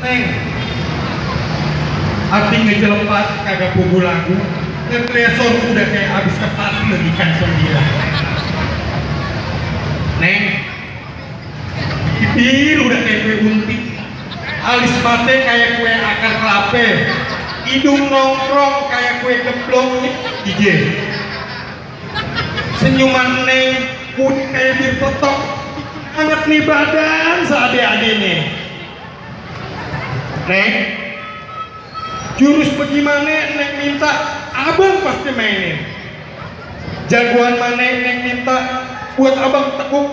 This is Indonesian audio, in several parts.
Neng, arti ngejelepat kagak pugu lagu, ngetresor udah kayak abis kepati lagi kan dia. Neng, bibir udah kayak kue unti, alis mate kayak kue akar kelapa, hidung nongkrong kayak kue geblong DJ. Senyuman Neng putih kayak bir petok, hangat nih badan seade-ade nih. Neng, jurus bagaimana Neng minta, abang pasti mainin. Jagoan mana Neng minta, buat abang tekuk,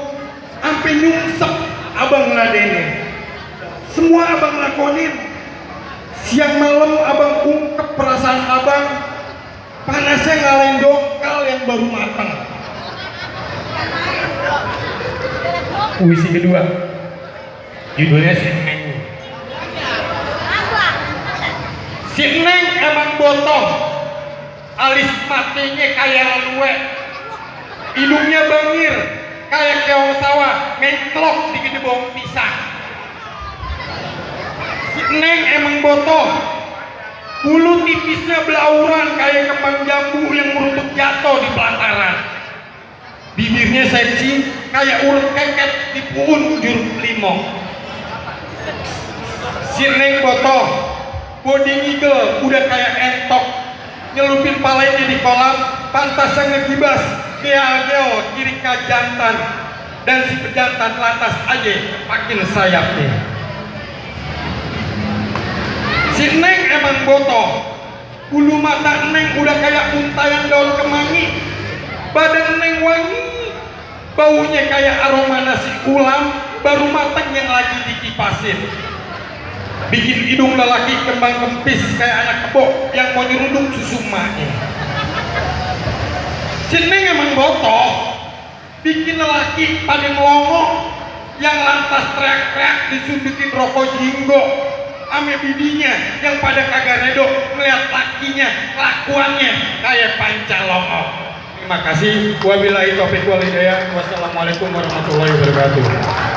sampai nyungsep abang ngeladenin. Semua abang lakonin. Siang malam abang ungkep perasaan abang, panasnya ngalahin dokal yang baru matang. Puisi kedua, judulnya Si Neng. Si Neng emang botol, alis matenya kayak lelue, hidungnya bangir kayak keong sawah, mencelok di gedebong pisang. Si Neng emang botol, bulu tipisnya belauran kayak kembang jambu yang meruntuk jatuh di pelataran. Bibirnya seksi kayak ulet keket di puun jeruk limau. Si Neng botol, body ngigel udah kayak entok, nyelupin palanya di kolam, pantasnya ngegibas geol kiri jantan, dan si pejantan lantas aja makin sayapnya. Si Neng emang botol, bulu mata Neng udah kayak untayan daun kemangi, badan Neng wangi, baunya kayak aroma nasi ulam baru matang yang lagi dikipasin. Bikin hidung lelaki kembang kempis kayak anak kebo yang mau nyeruduk susu emaknya. Si Neng emang botol, bikin lelaki pada melongo yang lantas teriak-teriak disundukin rokok jinggo ame bidinya yang pada kagak redo ngeliat lakinya kelakuannya kayak pancalongo. Terima kasih. Wabillahi taufiq wal hidayah. Wassalamualaikum warahmatullahi wabarakatuh.